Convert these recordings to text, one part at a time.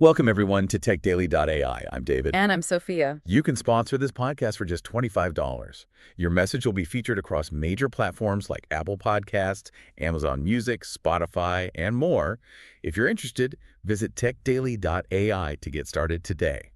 Welcome, everyone, to TechDaily.ai. I'm David. And I'm Sophia. You can sponsor this podcast for just $25. Your message will be featured across major platforms like Apple Podcasts, Amazon Music, Spotify, and more. If you're interested, visit TechDaily.ai to get started today.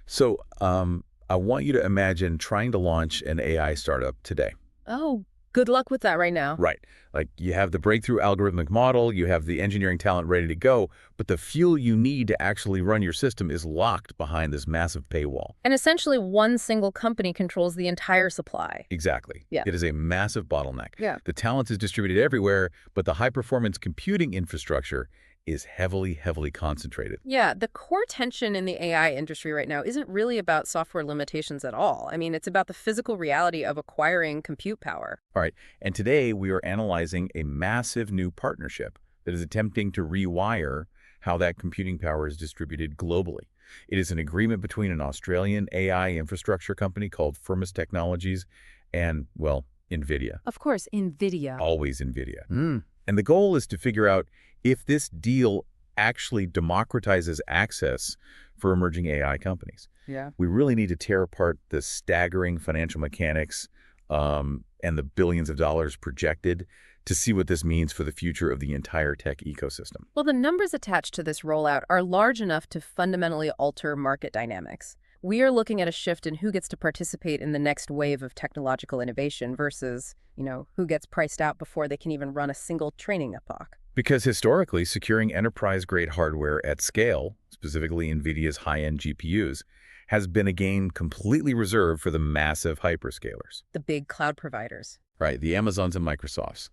So, I want you to imagine trying to launch an AI startup today. Oh, good luck with that right now. Right. Like you have the breakthrough algorithmic model, you have the engineering talent ready to go, but the fuel you need to actually run your system is locked behind this massive paywall. And essentially, one single company controls the entire supply. Exactly. Yeah. It is a massive bottleneck. Yeah. The talent is distributed everywhere, but the high-performance computing infrastructure is heavily concentrated. Yeah, the core tension in the AI industry right now isn't really about software limitations at all. I mean, it's about the physical reality of acquiring compute power. All right. And today we are analyzing a massive new partnership that is attempting to rewire how that computing power is distributed globally. It is an agreement between an Australian AI infrastructure company called FM Technologies and, well, NVIDIA. Of course, NVIDIA. Always NVIDIA. And the goal is to figure out if this deal actually democratizes access for emerging AI companies. Yeah. We really need to tear apart the staggering financial mechanics and the billions of dollars projected to see what this means for the future of the entire tech ecosystem. Well, the numbers attached to this rollout are large enough to fundamentally alter market dynamics. We are looking at a shift in who gets to participate in the next wave of technological innovation versus, who gets priced out before they can even run a single training epoch. Because historically, securing enterprise-grade hardware at scale, specifically NVIDIA's high-end GPUs, has been a game completely reserved for the massive hyperscalers. The big cloud providers. Right, the Amazons and Microsofts.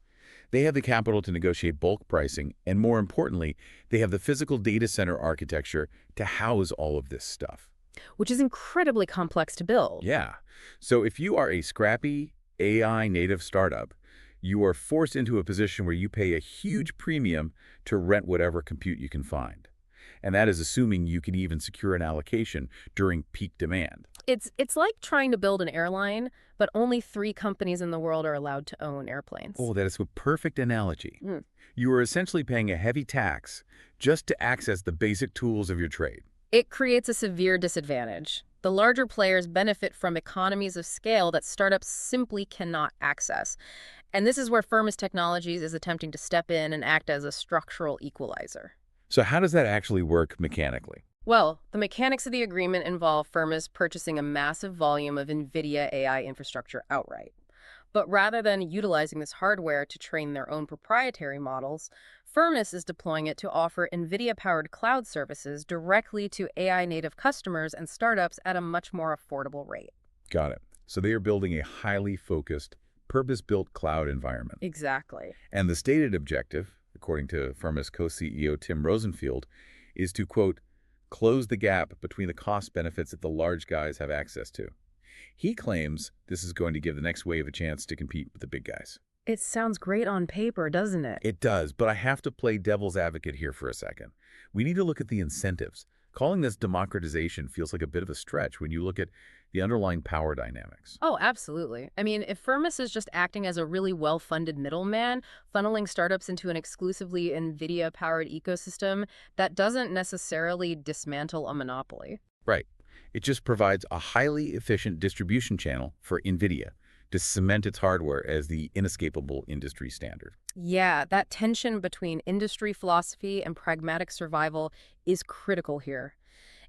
They have the capital to negotiate bulk pricing, and more importantly, they have the physical data center architecture to house all of this stuff. Which is incredibly complex to build. Yeah. So if you are a scrappy AI native startup, you are forced into a position where you pay a huge premium to rent whatever compute you can find. And that is assuming you can even secure an allocation during peak demand. It's like trying to build an airline, but only 3 companies in the world are allowed to own airplanes. Oh, that is a perfect analogy. You are essentially paying a heavy tax just to access the basic tools of your trade. It creates a severe disadvantage. The larger players benefit from economies of scale that startups simply cannot access. And this is where FM Technologies is attempting to step in and act as a structural equalizer. So how does that actually work mechanically? Well, the mechanics of the agreement involve firms purchasing a massive volume of NVIDIA AI infrastructure outright. But rather than utilizing this hardware to train their own proprietary models, Firmus is deploying it to offer NVIDIA-powered cloud services directly to AI-native customers and startups at a much more affordable rate. Got it. So they are building a highly focused, purpose-built cloud environment. Exactly. And the stated objective, according to Firmus co-CEO Tim Rosenfield, is to, quote, close the gap between the cost benefits that the large guys have access to. He claims this is going to give the next wave a chance to compete with the big guys. It sounds great on paper, doesn't it? It does, but I have to play devil's advocate here for a second. We need to look at the incentives. Calling this democratization feels like a bit of a stretch when you look at the underlying power dynamics. Oh, absolutely. I mean, if Firmus is just acting as a really well-funded middleman, funneling startups into an exclusively NVIDIA-powered ecosystem, that doesn't necessarily dismantle a monopoly. Right. It just provides a highly efficient distribution channel for NVIDIA to cement its hardware as the inescapable industry standard. Yeah, that tension between industry philosophy and pragmatic survival is critical here.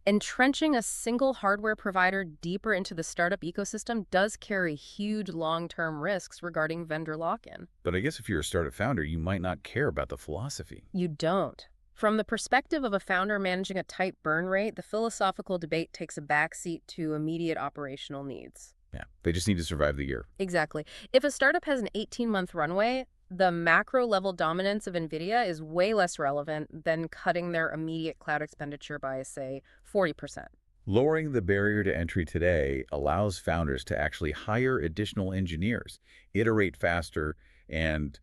Entrenching a single hardware provider deeper into the startup ecosystem does carry huge long-term risks regarding vendor lock-in. But I guess if you're a startup founder, you might not care about the philosophy. You don't. From the perspective of a founder managing a tight burn rate, the philosophical debate takes a backseat to immediate operational needs. Yeah, they just need to survive the year. Exactly. If a startup has an 18-month runway, the macro-level dominance of NVIDIA is way less relevant than cutting their immediate cloud expenditure by, say, 40%. Lowering the barrier to entry today allows founders to actually hire additional engineers, iterate faster, and,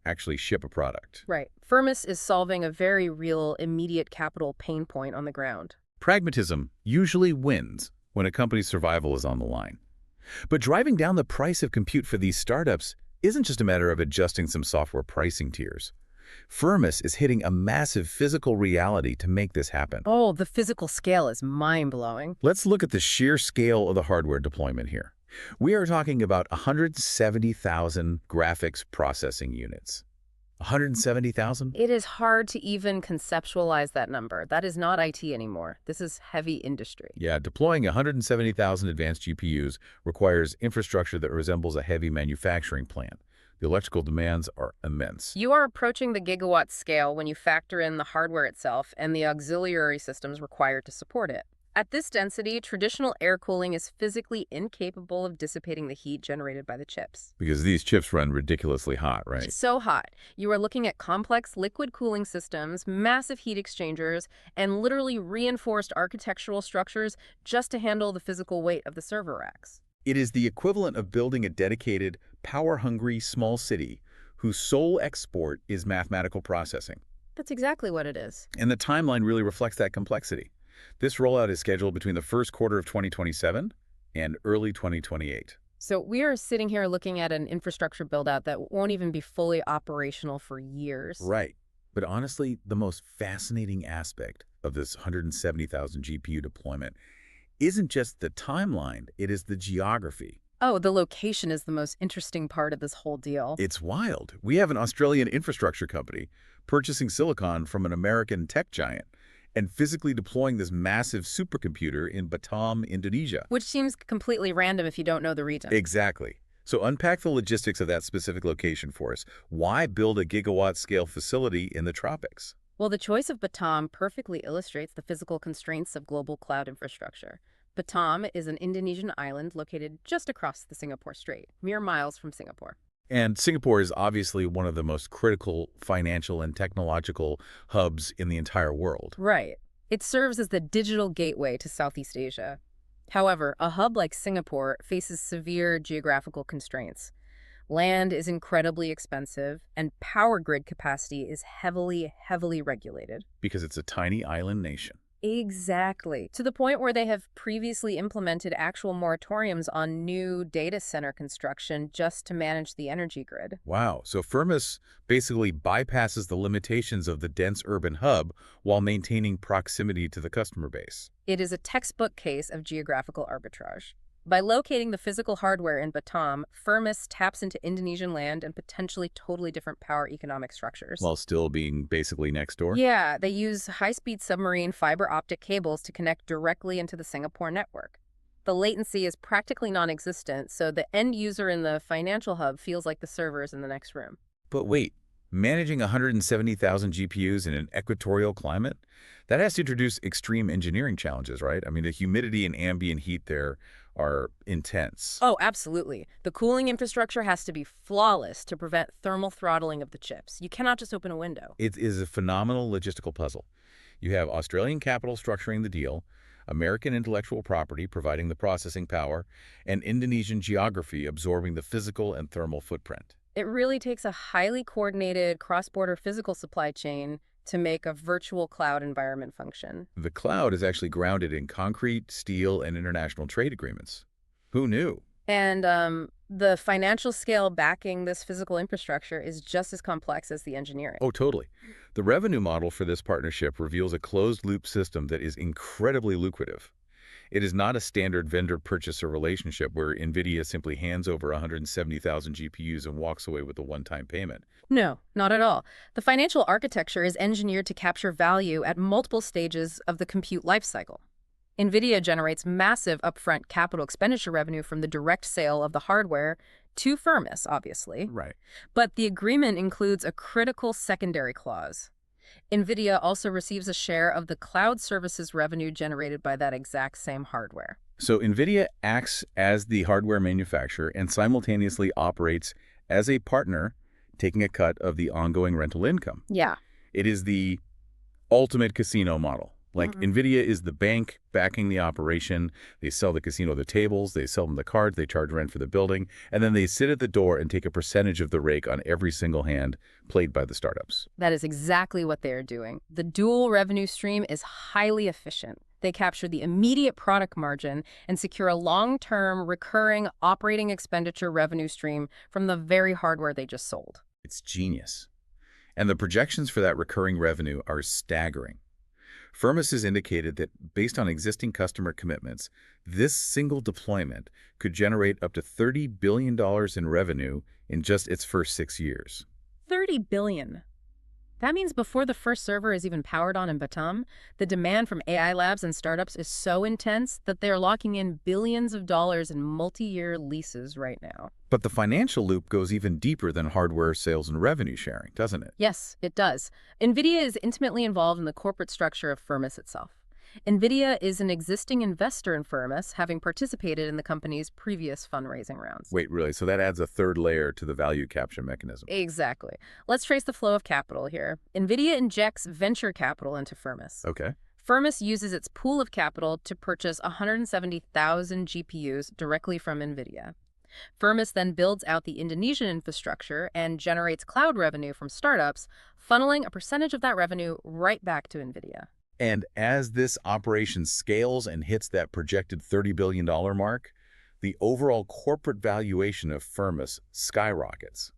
actually ship a product. Right. Firmus is solving a very real, immediate capital pain point on the ground. Pragmatism usually wins when a company's survival is on the line. But driving down the price of compute for these startups isn't just a matter of adjusting some software pricing tiers. Firmus is hitting a massive physical reality to make this happen. Oh, the physical scale is mind-blowing. Let's look at the sheer scale of the hardware deployment here. We are talking about 170,000 graphics processing units. 170,000? It is hard to even conceptualize that number. That is not IT anymore. This is heavy industry. Yeah, deploying 170,000 advanced GPUs requires infrastructure that resembles a heavy manufacturing plant. The electrical demands are immense. You are approaching the gigawatt scale when you factor in the hardware itself and the auxiliary systems required to support it. At this density, traditional air cooling is physically incapable of dissipating the heat generated by the chips. Because these chips run ridiculously hot, right? It's so hot. You are looking at complex liquid cooling systems, massive heat exchangers, and literally reinforced architectural structures just to handle the physical weight of the server racks. It is the equivalent of building a dedicated, power-hungry small city whose sole export is mathematical processing. That's exactly what it is. And the timeline really reflects that complexity. This rollout is scheduled between the first quarter of 2027 and early 2028. So we are sitting here looking at an infrastructure build-out that won't even be fully operational for years. Right. But honestly, the most fascinating aspect of this 170,000 GPU deployment isn't just the timeline, it is the geography. Oh, the location is the most interesting part of this whole deal. It's wild. We have an Australian infrastructure company purchasing silicon from an American tech giant and physically deploying this massive supercomputer in Batam, Indonesia. Which seems completely random if you don't know the region. Exactly. So unpack the logistics of that specific location for us. Why build a gigawatt-scale facility in the tropics? Well, the choice of Batam perfectly illustrates the physical constraints of global cloud infrastructure. Batam is an Indonesian island located just across the Singapore Strait, mere miles from Singapore. And Singapore is obviously one of the most critical financial and technological hubs in the entire world. Right. It serves as the digital gateway to Southeast Asia. However, a hub like Singapore faces severe geographical constraints. Land is incredibly expensive, and power grid capacity is heavily regulated. Because it's a tiny island nation. Exactly. To the point where they have previously implemented actual moratoriums on new data center construction just to manage the energy grid. Wow. So Firmus basically bypasses the limitations of the dense urban hub while maintaining proximity to the customer base. It is a textbook case of geographical arbitrage. By locating the physical hardware in Batam, Firmus taps into Indonesian land and potentially totally different power economic structures. While still being basically next door? Yeah, they use high-speed submarine fiber optic cables to connect directly into the Singapore network. The latency is practically non-existent, so the end user in the financial hub feels like the server is in the next room. But wait, managing 170,000 GPUs in an equatorial climate? That has to introduce extreme engineering challenges, right? I mean, the humidity and ambient heat there are intense. Oh, absolutely. The cooling infrastructure has to be flawless to prevent thermal throttling of the chips. You cannot just open a window. It is a phenomenal logistical puzzle. You have Australian capital structuring the deal, American intellectual property providing the processing power, and Indonesian geography absorbing the physical and thermal footprint. It really takes a highly coordinated cross-border physical supply chain to make a virtual cloud environment function. The cloud is actually grounded in concrete, steel, and international trade agreements. Who knew? And the financial scale backing this physical infrastructure is just as complex as the engineering. Oh, totally. The revenue model for this partnership reveals a closed-loop system that is incredibly lucrative. It is not a standard vendor-purchaser relationship where NVIDIA simply hands over 170,000 GPUs and walks away with a one-time payment. No, not at all. The financial architecture is engineered to capture value at multiple stages of the compute lifecycle. NVIDIA generates massive upfront capital expenditure revenue from the direct sale of the hardware to Firmus, obviously. Right. But the agreement includes a critical secondary clause. NVIDIA also receives a share of the cloud services revenue generated by that exact same hardware. So NVIDIA acts as the hardware manufacturer and simultaneously operates as a partner, taking a cut of the ongoing rental income. Yeah. It is the ultimate casino model. Like NVIDIA is the bank backing the operation. They sell the casino the tables, they sell them the cards, they charge rent for the building, and then they sit at the door and take a percentage of the rake on every single hand played by the startups. That is exactly what they are doing. The dual revenue stream is highly efficient. They capture the immediate product margin and secure a long-term, recurring operating expenditure revenue stream from the very hardware they just sold. It's genius. And the projections for that recurring revenue are staggering. Firmus has indicated that based on existing customer commitments, this single deployment could generate up to $30 billion in revenue in just its first 6 years. 30 billion. That means before the first server is even powered on in Batam, the demand from AI labs and startups is so intense that they're locking in billions of dollars in multi-year leases right now. But the financial loop goes even deeper than hardware sales and revenue sharing, doesn't it? Yes, it does. NVIDIA is intimately involved in the corporate structure of Firmus itself. NVIDIA is an existing investor in Firmus, having participated in the company's previous fundraising rounds. Wait, really? So that adds a third layer to the value capture mechanism. Exactly. Let's trace the flow of capital here. NVIDIA injects venture capital into Firmus. Okay. Firmus uses its pool of capital to purchase 170,000 GPUs directly from NVIDIA. Firmus then builds out the Indonesian infrastructure and generates cloud revenue from startups, funneling a percentage of that revenue right back to NVIDIA. And as this operation scales and hits that projected $30 billion mark, the overall corporate valuation of Firmus skyrockets,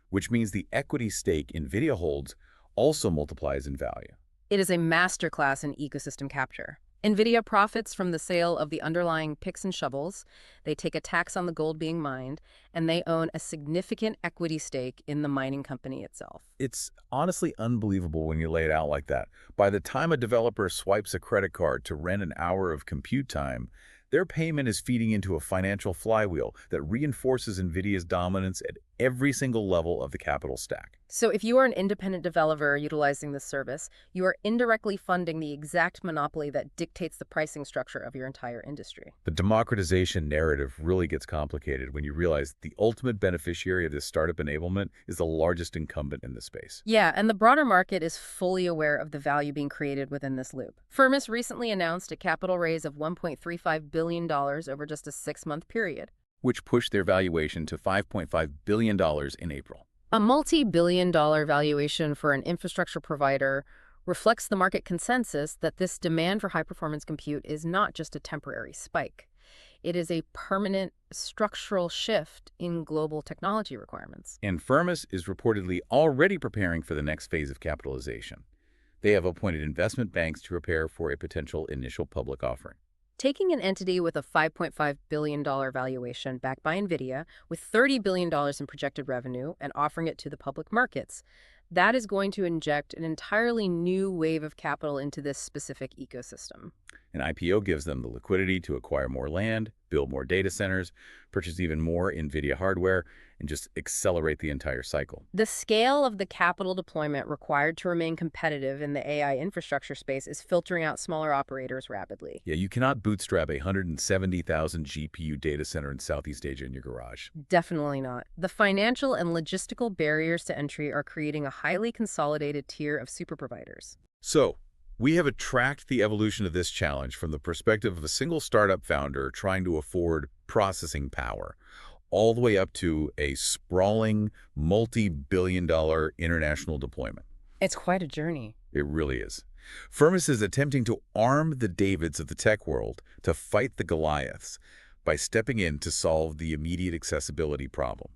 which means the equity stake NVIDIA holds also multiplies in value. It is a masterclass in ecosystem capture. NVIDIA profits from the sale of the underlying picks and shovels, they take a tax on the gold being mined, and they own a significant equity stake in the mining company itself. It's honestly unbelievable when you lay it out like that. By the time a developer swipes a credit card to rent an hour of compute time, their payment is feeding into a financial flywheel that reinforces NVIDIA's dominance at every single level of the capital stack. So if you are an independent developer utilizing this service, you are indirectly funding the exact monopoly that dictates the pricing structure of your entire industry. The democratization narrative really gets complicated when you realize the ultimate beneficiary of this startup enablement is the largest incumbent in the space. Yeah, and the broader market is fully aware of the value being created within this loop. Firmus recently announced a capital raise of $1.35 billion over just a 6-month period, which pushed their valuation to $5.5 billion in April. A multi-billion-dollar valuation for an infrastructure provider reflects the market consensus that this demand for high-performance compute is not just a temporary spike. It is a permanent structural shift in global technology requirements. And Firmus is reportedly already preparing for the next phase of capitalization. They have appointed investment banks to prepare for a potential initial public offering. Taking an entity with a $5.5 billion valuation backed by NVIDIA with $30 billion in projected revenue and offering it to the public markets, that is going to inject an entirely new wave of capital into this specific ecosystem. An IPO gives them the liquidity to acquire more land, build more data centers, purchase even more NVIDIA hardware, and just accelerate the entire cycle. The scale of the capital deployment required to remain competitive in the AI infrastructure space is filtering out smaller operators rapidly. Yeah, you cannot bootstrap a 170,000 GPU data center in Southeast Asia in your garage. Definitely not. The financial and logistical barriers to entry are creating a highly consolidated tier of super providers. So, we have tracked the evolution of this challenge from the perspective of a single startup founder trying to afford processing power, all the way up to a sprawling, multi-billion-dollar international deployment. It's quite a journey. It really is. Firmus is attempting to arm the Davids of the tech world to fight the Goliaths by stepping in to solve the immediate accessibility problem.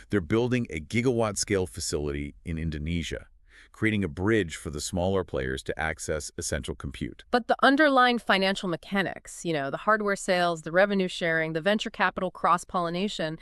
They're building a gigawatt-scale facility in Indonesia, creating a bridge for the smaller players to access essential compute. But the underlying financial mechanics, the hardware sales, the revenue sharing, the venture capital cross-pollination,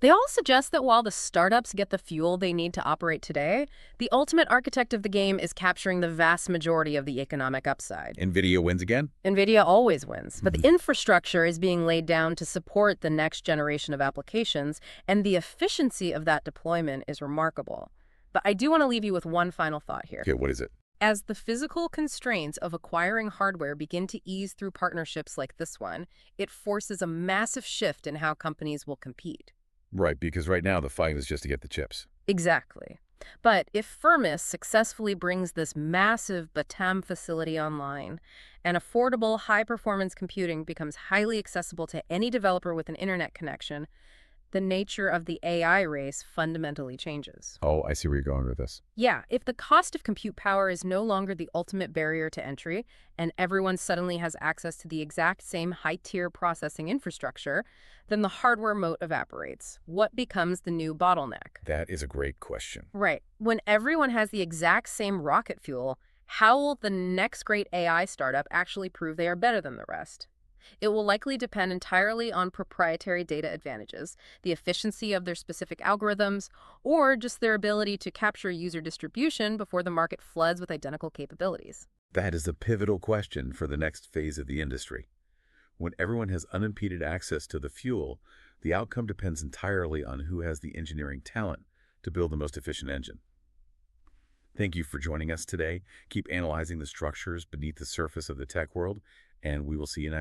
they all suggest that while the startups get the fuel they need to operate today, the ultimate architect of the game is capturing the vast majority of the economic upside. NVIDIA wins again? NVIDIA always wins, but the infrastructure is being laid down to support the next generation of applications, and the efficiency of that deployment is remarkable. But I do want to leave you with one final thought here. Okay, what is it? As the physical constraints of acquiring hardware begin to ease through partnerships like this one, it forces a massive shift in how companies will compete. Right, because right now the fight is just to get the chips. Exactly. But if Firmus successfully brings this massive Batam facility online, and affordable high-performance computing becomes highly accessible to any developer with an internet connection, the nature of the AI race fundamentally changes. Oh, I see where you're going with this. Yeah, if the cost of compute power is no longer the ultimate barrier to entry, and everyone suddenly has access to the exact same high-tier processing infrastructure, then the hardware moat evaporates. What becomes the new bottleneck? That is a great question. Right. When everyone has the exact same rocket fuel, how will the next great AI startup actually prove they are better than the rest? It will likely depend entirely on proprietary data advantages, the efficiency of their specific algorithms, or just their ability to capture user distribution before the market floods with identical capabilities. That is a pivotal question for the next phase of the industry. When everyone has unimpeded access to the fuel, the outcome depends entirely on who has the engineering talent to build the most efficient engine. Thank you for joining us today. Keep analyzing the structures beneath the surface of the tech world, and we will see you next.